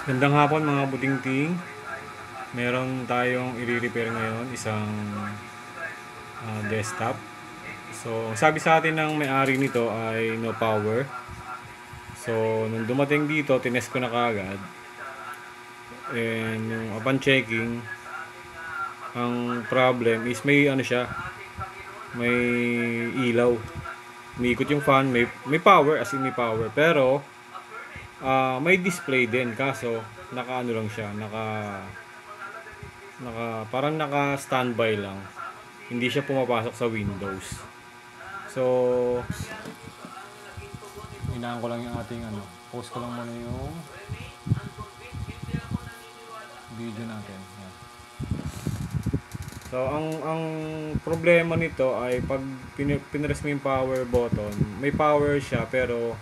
Gandang hapon mga butingting. Meron tayong i-repair ngayon, isang desktop. So, ang sabi sa atin ng may-ari nito ay no power. So, nung dumating dito, tinest ko na kaagad. And yung upon checking, ang problem is may ano siya, may ilaw. Umiikot yung fan, may power, as in may power. Pero, may display din, kaso naka ano lang siya, parang naka standby lang, hindi siya pumapasok sa Windows. So hinaan ko lang yung ating post ko lang muna yung video natin. Yan. So ang problema nito ay pag pinress mo yung power button, may power siya pero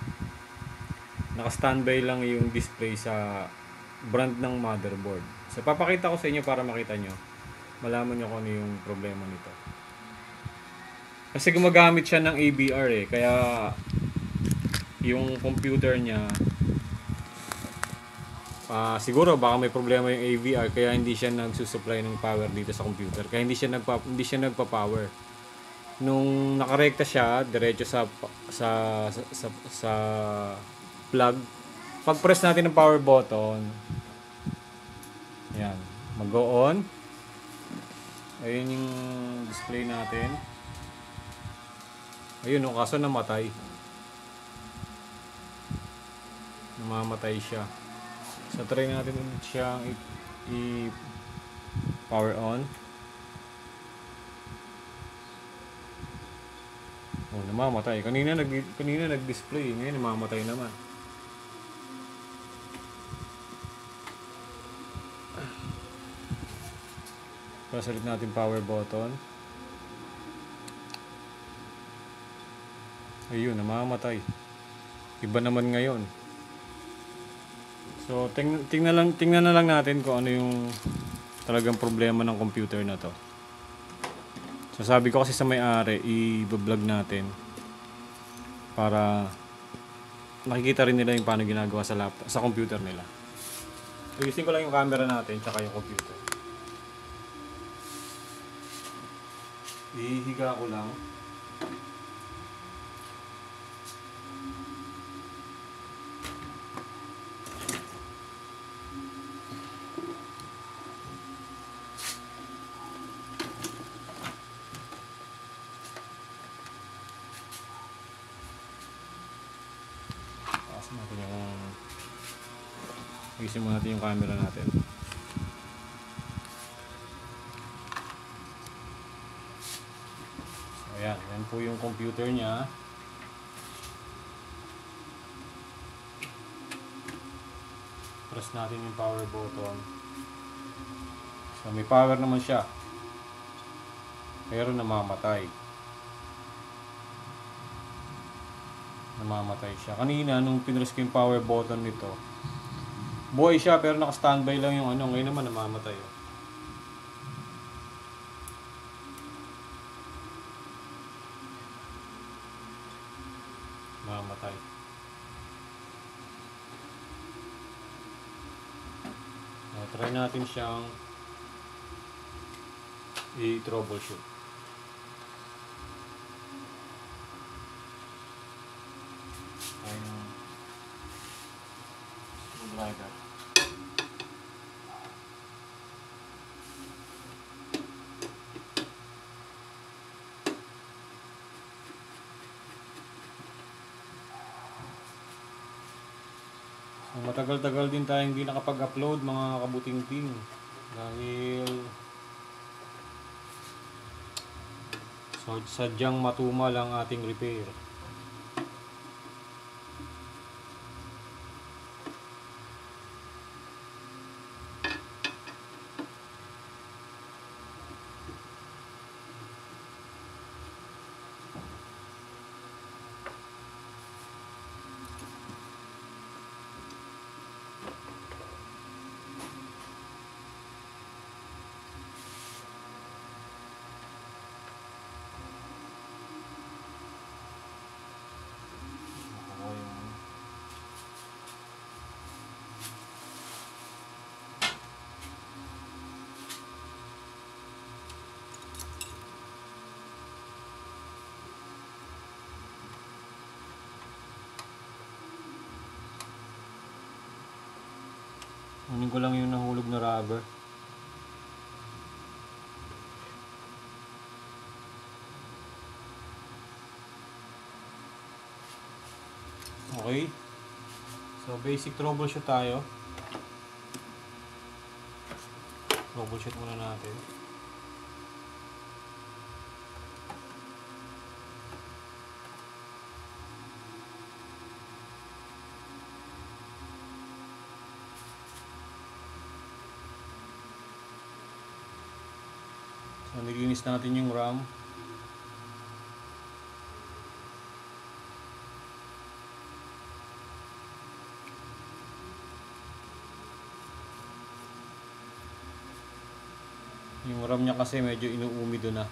naka standby lang yung display sa brand ng motherboard. So papakita ko sa inyo para makita nyo, malaman nyo kung ano yung problema nito. Kasi gumagamit siya ng ABR kaya yung computer niya siguro baka may problema yung AVR kaya hindi siya nagsusupply ng power dito sa computer. Kaya hindi siya nagpa-power. Nung nakarekta siya diretso sa plug, pag press natin ng power button, yan, mag-go on. Ayun yung display natin. Ayun, kaso namatay. Namamatay siya. So try natin ulit siyang i-power on. Oh, namamatay. Kanina nag-display, ngayon namamatay naman. Press ulit natin power button. Ayun, namamatay. Iba naman ngayon. So, tingnan na lang natin kung ano yung talagang problema ng computer na to. So, sabi ko kasi sa may-ari, i-vlog natin para nakikita rin nila yung paano ginagawa sa laptop, sa computer nila. Ayusin ko lang yung camera natin tsaka yung computer. Ihiga ko lang. Ayusin mo natin yung camera natin. So ayan, yan po yung computer niya. Press natin yung power button. So may power naman siya, pero namamatay siya. Kanina nung pinress ko yung power button nito, buhay siya pero naka-standby lang yung ngayon naman namamatay. Namamatay. Try natin siyang i-troubleshoot. Ayun. Driver. So, matagal-tagal din tayo hindi nakapag-upload mga kabuting-ting dahil sadyang matumal ang ating repair. Kunin ko lang yung nahulog na rubber. Okay. So basic troubleshoot tayo. Troubleshoot muna natin. So nilinis natin yung RAM. Yung RAM niya kasi medyo inuumido na.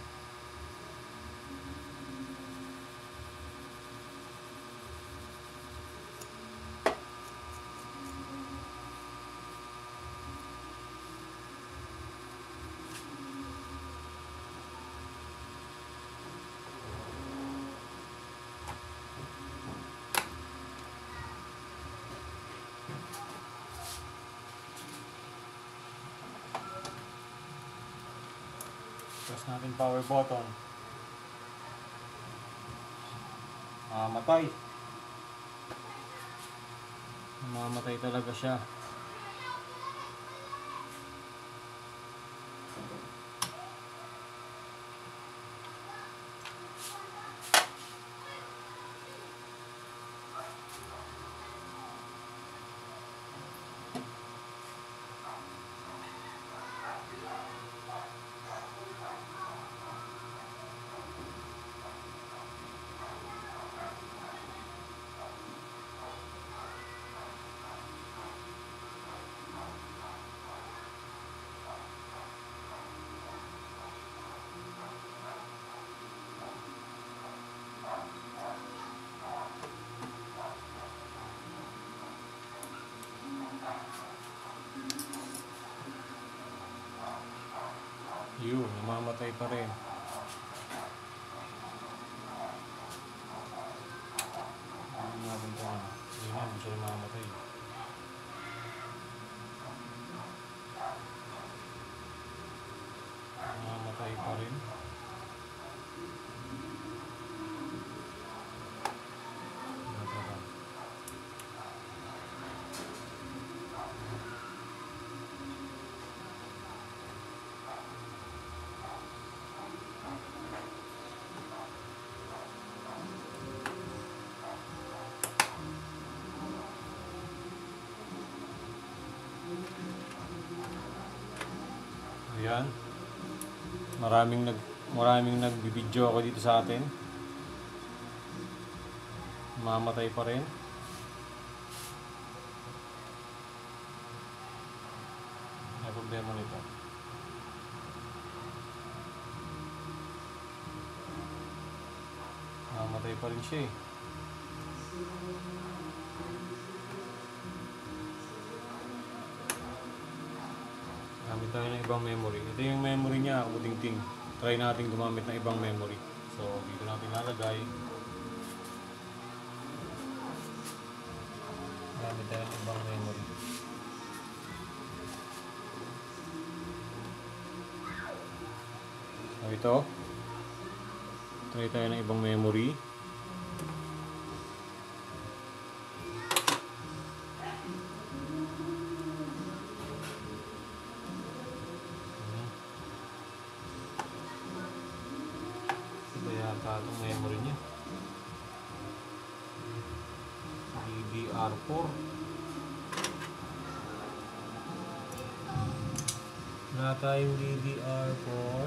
Press natin power button. Mamatay. Mamatay talaga siya. Yun, namamatay pa rin. Ano natin ito? Hindi na, hindi siya namamatay. Namamatay pa rin. Ayan. Maraming nagbibideo ako dito sa atin. Mamatay pa rin. May problema nito. Mamatay pa rin siya eh. Gamit tayo ng ibang memory. Ito yung memory niya, uding-ting. Try natin gumamit ng ibang memory. So, dito natin lalagay. Gamit tayo ng ibang memory. So, ito. Try tayo ng ibang memory. Itong memory niya DDR4 wala tayong DDR4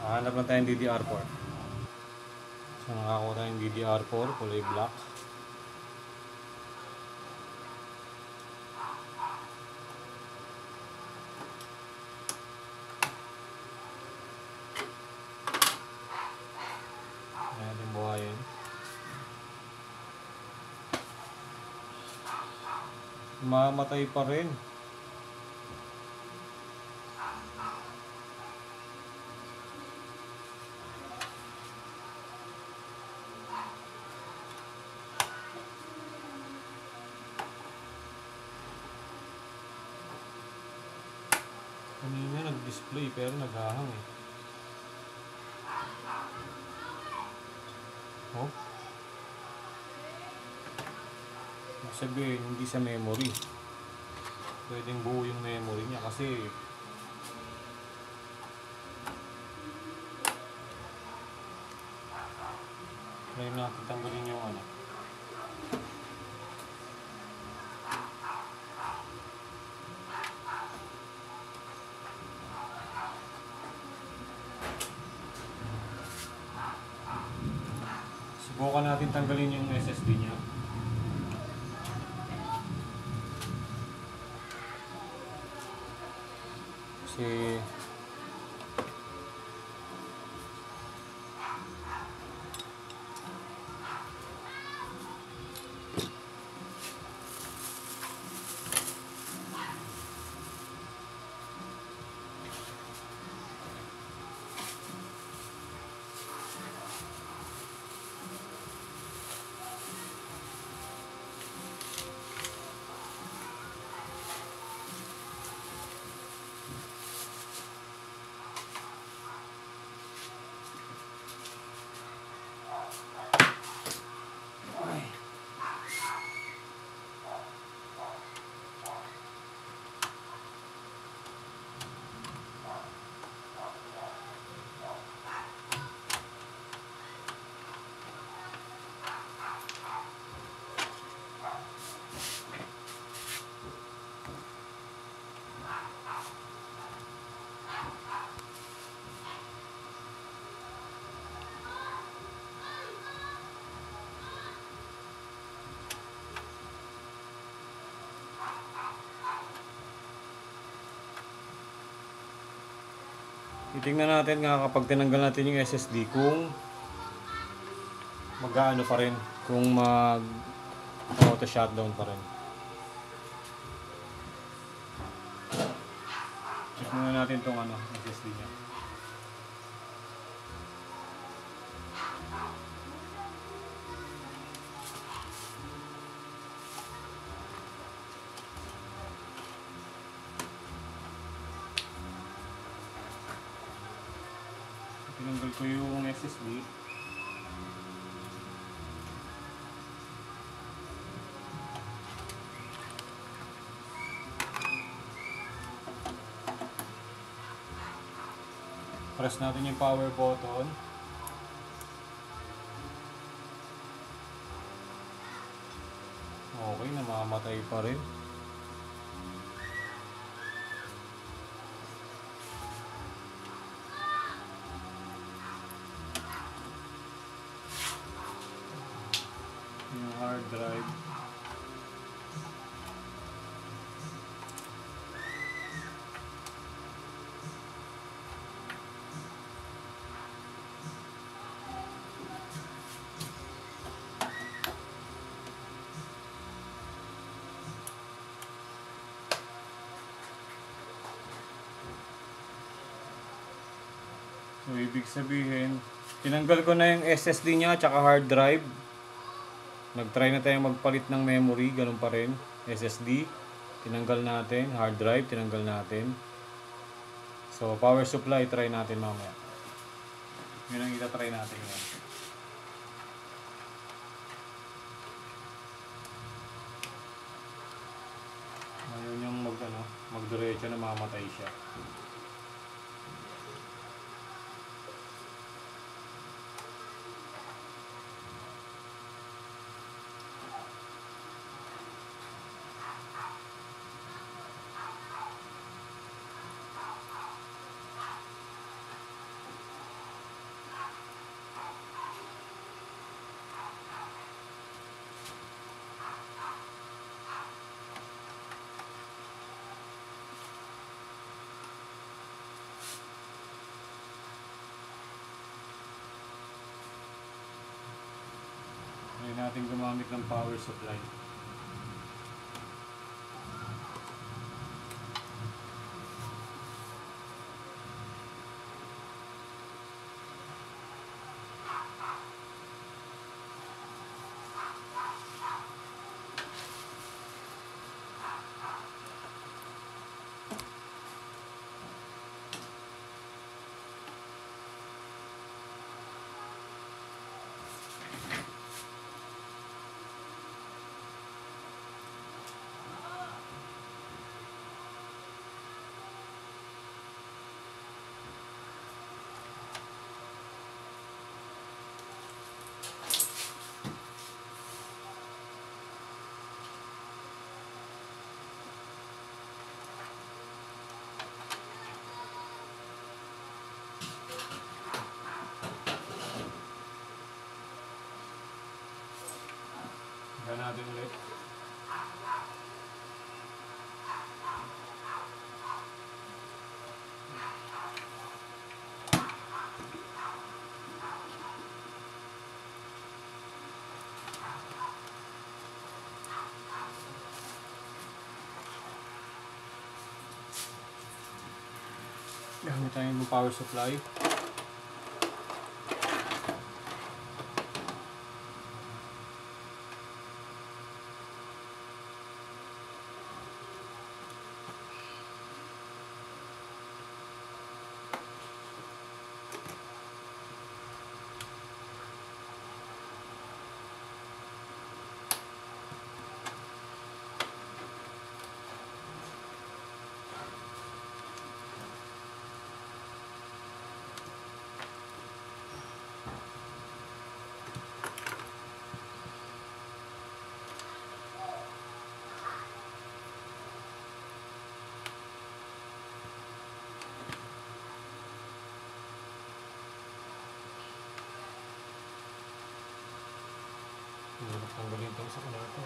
hanap lang tayong DDR4 so nakakuha tayong DDR4 kulay black buhayin. Mamatay pa rin. display pero naghahang eh. Oh. Ibig sabihin, hindi sa memory. Pwedeng buo yung memory niya kasi try natin tanggalin yung ano. Subukan natin tanggalin yung SSD niya. Kasi titingnan natin nga kapag tinanggal natin yung SSD kung mag-aano pa rin, kung mag-auto shutdown pa rin. Check muna natin tong ano, SSD niya. Tinanggal ko yung SSD. Press natin yung power button. Okay, namamatay pa rin. Yung hard drive. So, ibig sabihin, tinanggal ko na yung SSD niya at hard drive. Nag-try na tayo magpalit ng memory, ganun pa rin. SSD, tinanggal natin. Hard drive, tinanggal natin. So, power supply, try natin mamaya. Yun ang itatry natin ngayon. Ngayon yung magdiretso na mamatay siya. Try natin gumamit ng power supply. Try natin ulit. Gamit tayo ng power supply. Tanggalin ito sa kanila ito.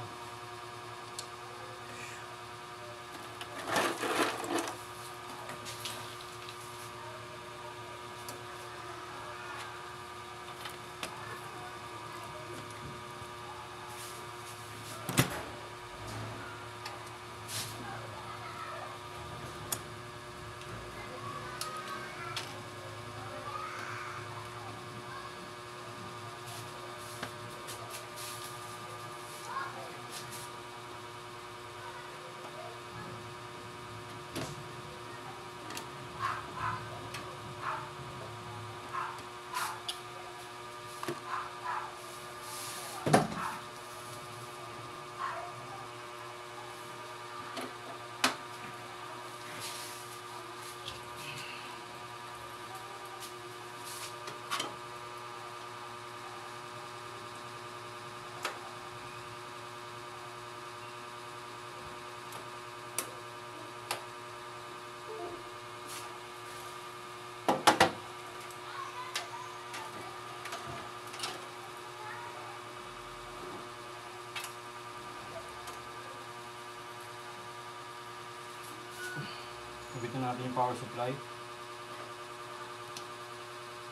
Sabitan natin yung power supply.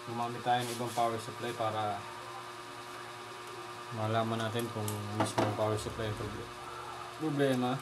Gumamit tayo ng ibang power supply para malaman natin kung mismo yung power supply yung problema.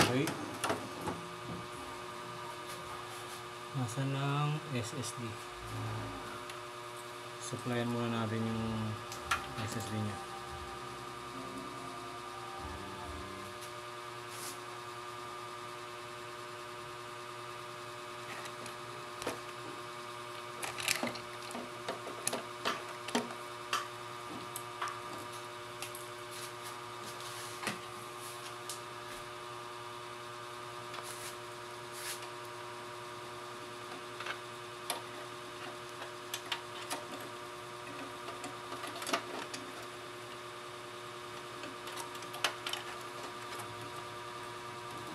Okay. Nasaan ang SSD? Supplyan muna natin yung SSD niya.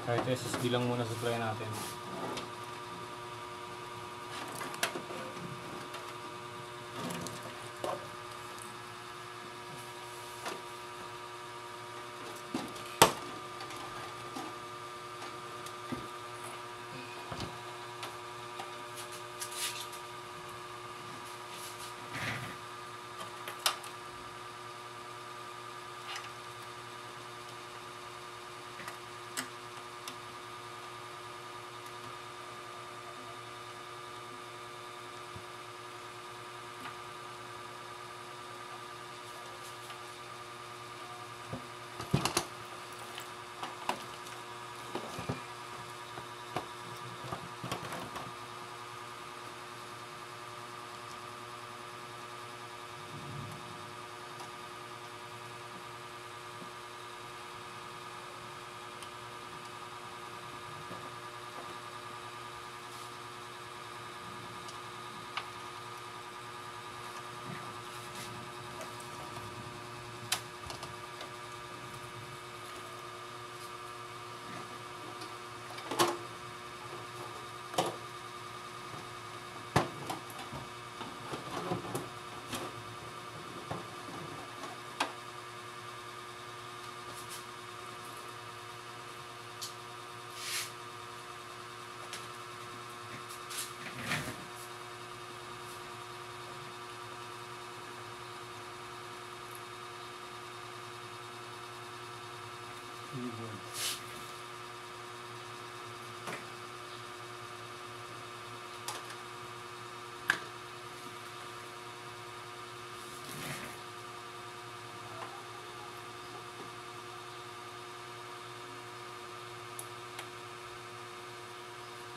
Kahit SSD lang muna supply natin.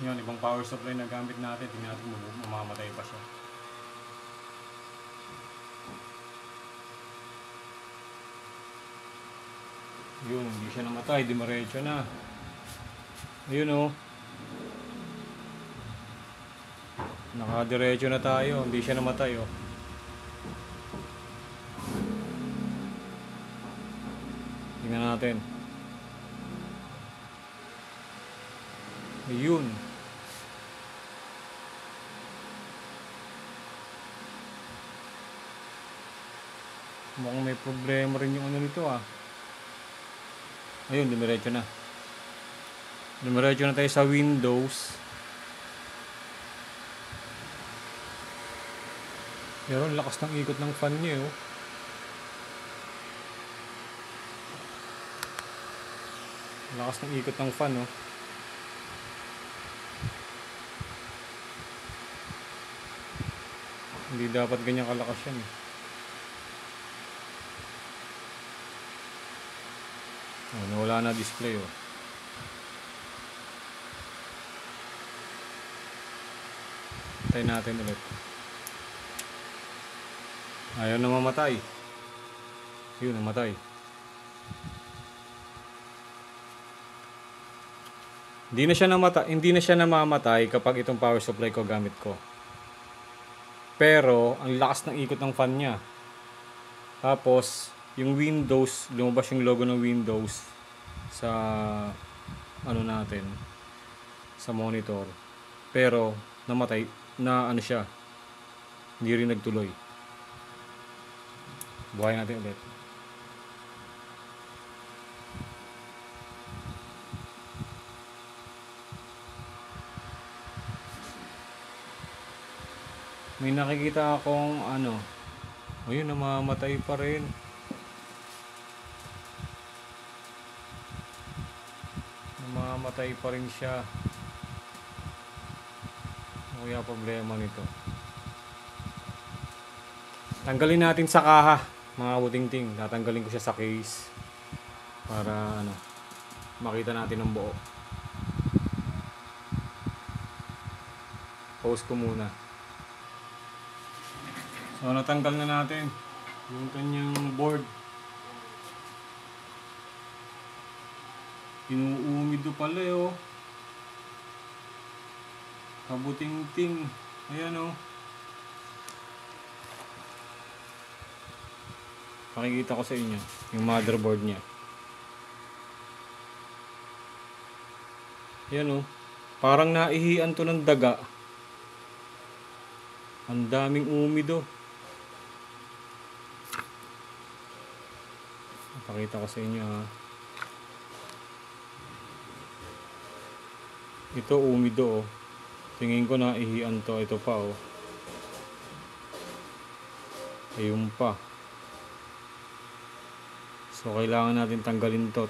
Yun, ibang power supply na gamit natin, tingnan natin kung mamamatay pa siya. Yun, hindi siya namatay, dimaretso na. Ayun o. Nakadiretso na tayo, hindi siya namatay o. Tingnan natin. Ayun. Mukhang may problema rin yung ano nito ah. Ayun, dumiretso na. Dumiretso na tayo sa Windows. Pero ang lakas ng ikot ng fan niya oh. Lakas ng ikot ng fan oh. Hindi dapat ganyan kalakas yan eh. Oh, nawala na display oh. Tayo natin ulit. Ayaw na mamatay. Yun, namatay. Hindi na siya namamatay kapag itong power supply ko gamit ko. Pero ang lakas ng ikot ng fan niya. Tapos yung Windows, lumabas yung logo ng Windows sa ano natin, sa monitor. Pero namatay na ano siya. Hindi rin nagtuloy. Buhayin natin ulit. May nakikita akong ano. Ayun, namamatay pa rin. Namamatay pa rin siya. Ano kaya problema nito? Tanggalin natin sa kaha, mga buting-ting. Tatanggalin ko siya sa case para ano, makita natin ang buo. Pause ko muna. So natanggal na natin yung kanyang board. Inuumido pala eh oh. Kabuting-ting. Ayan oh. Pakikita ko sa inyo yung motherboard niya. Ayan oh. Parang naihian to ng daga. Ang daming umido. Pakita ko sa inyo ha. Ito umido oh. Tingin ko na ihian to. Ito pa oh. Ayun pa. So kailangan natin tanggalin to.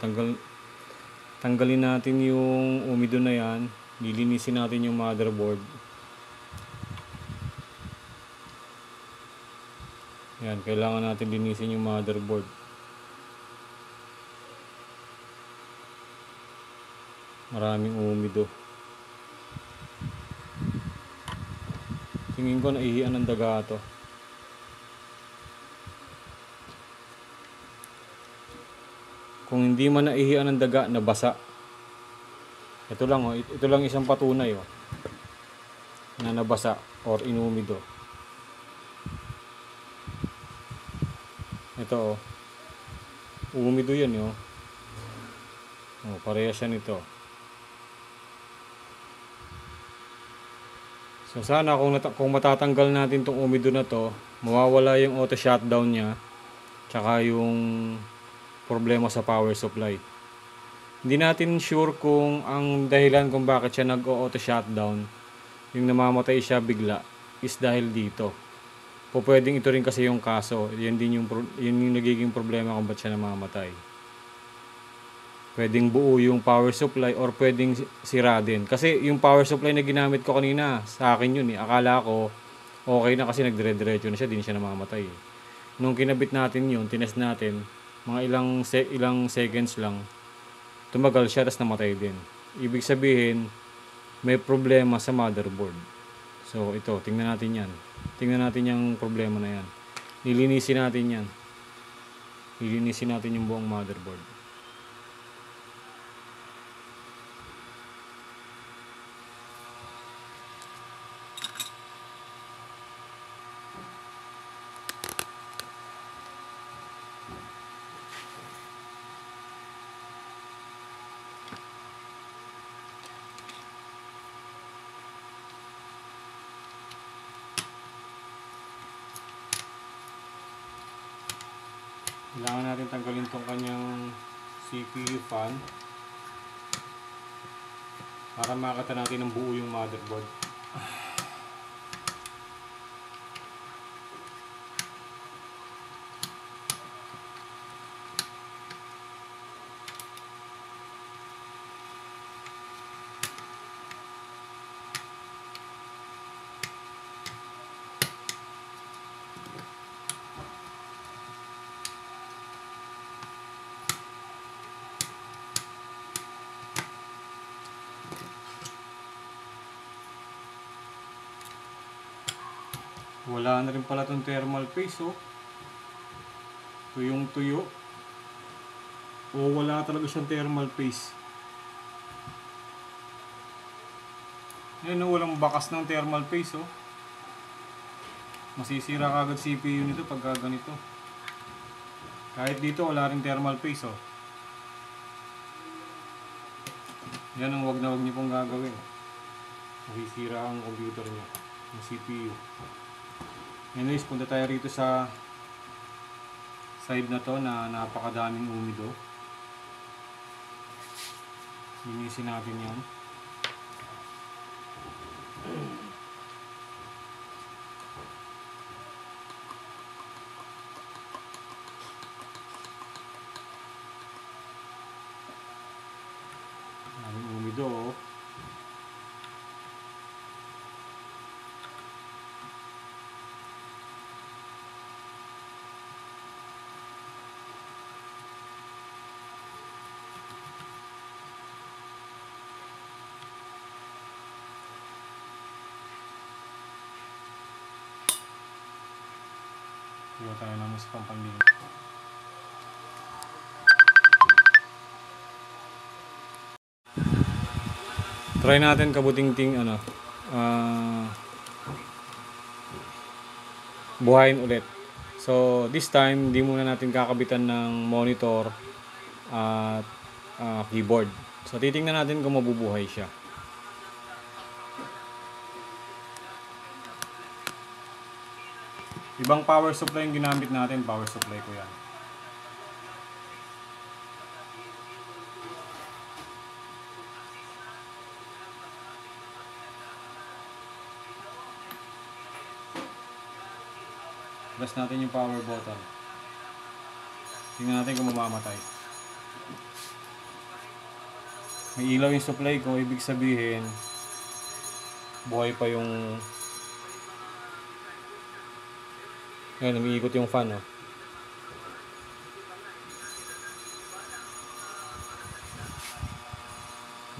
Tanggalin natin yung umido na yan. Lilinisin natin yung motherboard. Yan, kailangan natin linisin yung motherboard. Maraming umido. Tingin ko naihian ng daga to. Kung hindi man naihian ng daga, nabasa. Ito lang oh, ito lang isang patunay oh. Na nabasa or inumido. Ito oh. Umido yan oh. Oh, parehas siya nito. So sana kung matatanggal natin tong umido na to, mawawala yung auto shutdown niya, tsaka yung problema sa power supply. Hindi natin sure kung ang dahilan kung bakit siya nag-auto shutdown, yung namamatay siya bigla, is dahil dito. Pwedeng ito rin kasi yung kaso, yun yung nagiging problema kung bakit siya namamatay. Pwedeng buo yung power supply or pwedeng sira din. Kasi yung power supply na ginamit ko kanina, sa akin yun eh. Akala ko okay na kasi nagdire-diretso na siya, di na siya namamatay. Nung kinabit natin yun, tinest natin, mga ilang seconds lang, tumagal siya, tapos namatay din. Ibig sabihin, may problema sa motherboard. So ito, tingnan natin yan. Tingnan natin yung problema na yan. Nilinisin natin yan. Nilinisin natin yung buong motherboard. Kailangan natin tanggalin tong kanyang CPU fan para makita natin ng buo yung motherboard. Wala na rin pala itong thermal paste, oh. Tuyong tuyo. O wala talaga siyang thermal paste. Yan, oh, walang bakas ng thermal paste, oh. Masisira kagad CPU nito pag ganito. Kahit dito wala rin thermal paste, oh. Yan ang wag na wag niyo pong gagawin. Masisira ang computer niyo, ang CPU. Anyways, punta tayo rito sa side na to na napakadaming umido. Linisin natin yan. Daming umido, oh. Kuha tayo ng mas pampalinis. Try natin kabuting-ting buhayin ulit. So this time, hindi muna natin kakabitan ng monitor at keyboard. So titingnan natin kung mabubuhay siya. Ibang power supply yung ginamit natin, power supply ko yan. Press natin yung power button. Tingnan natin kung mamamatay. May ilaw yung supply ko, ibig sabihin buhay pa yung... Ngayon, umiikot yung fan, oh.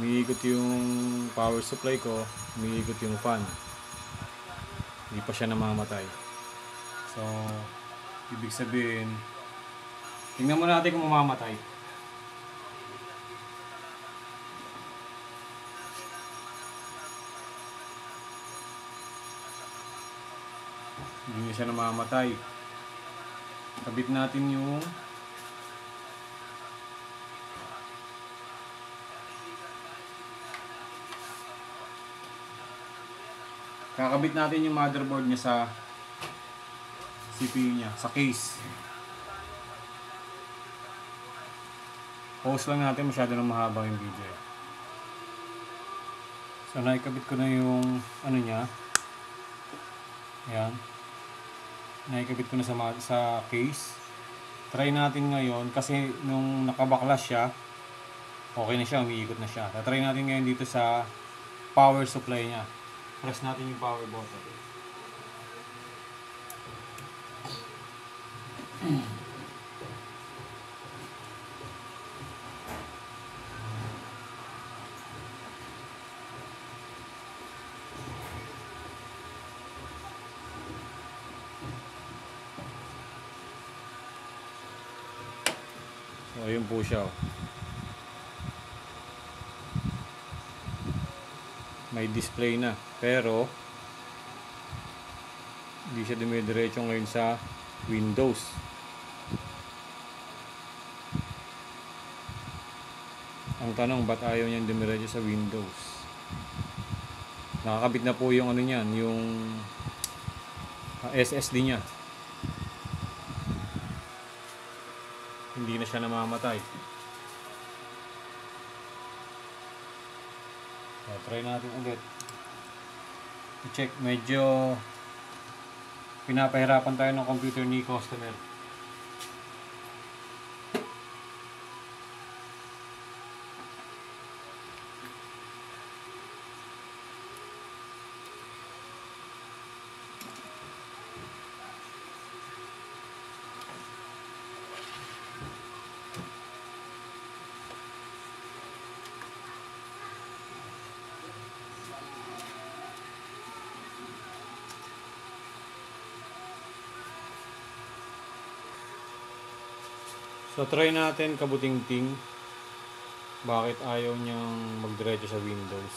Umiikot yung power supply ko, umiikot yung fan. Hindi pa siya namamatay. So, ibig sabihin, tingnan mo natin kung mamamatay. Hindi siya namamatay. Kabit natin yung kakabit natin yung motherboard niya sa CPU niya, sa case. Pause lang natin, masyado nang mahaba yung video. So naikabit ko na yung ano niya. Ayan. Naikabit ko na sa case. Try natin ngayon kasi nung nakabaklas siya, Okay na siya, umiikot na siya. Tatry natin ngayon dito sa power supply niya. Press natin yung power button. So, ayun po siya. May display na. Pero, hindi siya dumidiretso ngayon sa Windows. Ang tanong, ba't ayaw niyang dumiretso sa Windows? Nakakabit na po yung ano niyan, yung SSD niya. Hindi na siya namamatay. So, try natin ulit. I-check. Medyo pinapahirapan tayo ng computer ni customer. So try natin kabuting-ting bakit ayaw niyang magdiretso sa Windows.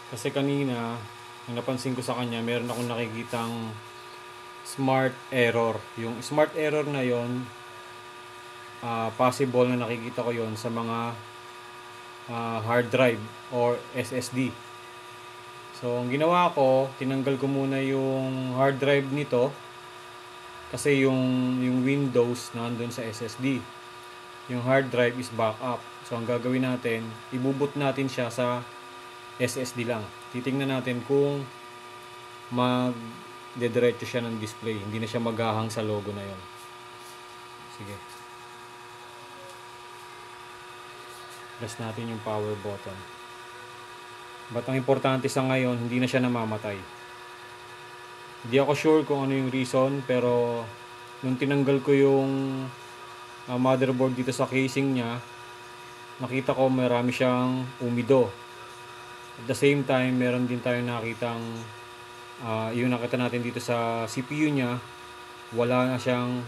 Kasi kanina, ang napansin ko sa kanya, meron akong nakikitang smart error. Yung smart error na yon, possible na nakikita ko yon sa mga hard drive or SSD. So, ang ginawa ko, tinanggal ko muna yung hard drive nito kasi yung Windows nandun sa SSD. Yung hard drive is backup. So, ang gagawin natin, ibuboot natin siya sa SSD lang. Titingnan natin kung magdediretso siya ng display. Hindi na siya maghahang sa logo na yon. Sige. Press natin yung power button. But ang importante sa ngayon, hindi na siya namamatay. Hindi ako sure kung ano yung reason, pero nung tinanggal ko yung motherboard dito sa casing niya, nakita ko marami siyang umido. At the same time, meron din tayong nakitang yung nakita natin dito sa CPU niya, wala na siyang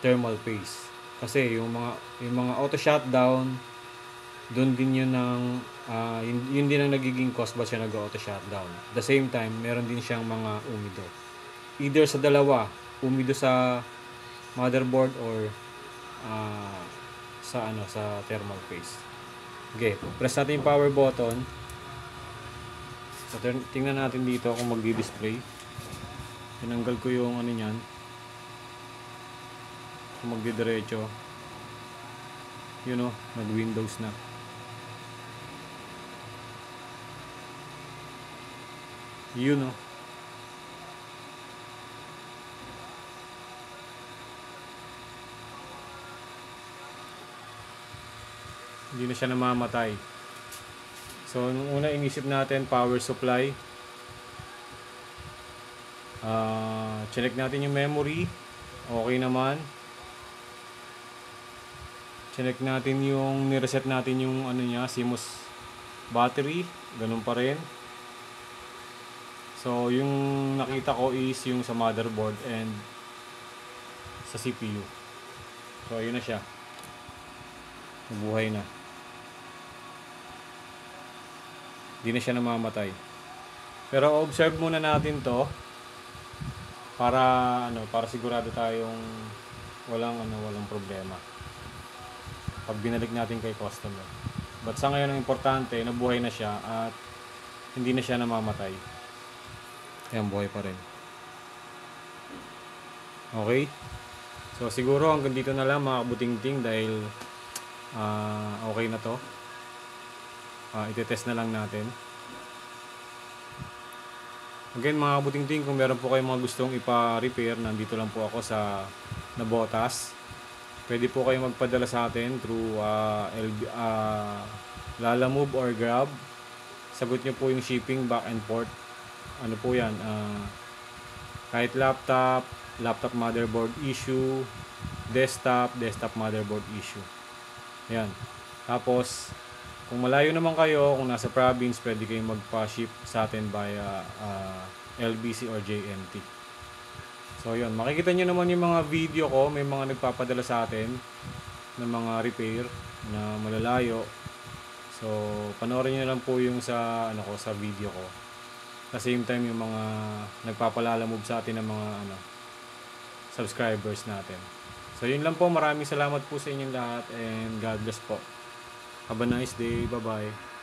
thermal paste. Kasi yung mga auto shutdown, doon din yun yun din ang nagiging cause ba siya nag-auto shutdown. At the same time, meron din siyang mga umido. Either sa dalawa, umido sa motherboard or sa thermal paste. Okay, press natin yung power button. So, tingnan natin dito kung magdi-display. Tinanggal ko yung ano niyan. Kung magdidiretso. Yun o, nag-Windows na. Yun o. Hindi na siya namamatay. So, nung una inisip natin power supply. Check natin yung memory. Okay naman. Check natin yung nireset natin yung ano niya, CMOS battery. Ganun pa rin. So, yung nakita ko is yung sa motherboard and sa CPU. So, ayun na siya. Nabuhay na. Hindi na siya namamatay. Pero observe muna natin to para sigurado tayong walang problema pag binalik natin kay customer. But sa ngayon ang importante, nabuhay na siya at hindi na siya namamatay. Ayan, buhay pa rin. Okay? So siguro hanggang dito na lang mga kabuting-ting dahil okay na to. Itetest na lang natin. Again mga kabuting-ting, kung meron po kayong mga gustong ipa-repair, nandito lang po ako sa na botas, pwede po kayo magpadala sa atin through Lalamove or Grab. Sagot nyo po yung shipping back and forth. Ano po yan, kahit laptop motherboard issue, desktop motherboard issue. Yan. Tapos, kung malayo naman kayo, kung nasa province, pwede kayong magpa-ship sa atin via LBC or JNT. So, yun. Makikita nyo naman yung mga video ko. May mga nagpapadala sa atin ng mga repair na malalayo. So, panoorin nyo lang po yung sa video ko. At the same time, yung mga nagpapalalamove sa atin ng mga subscribers natin. So, yun lang po. Maraming salamat po sa inyong lahat and God bless po. Have a nice day. Bye-bye.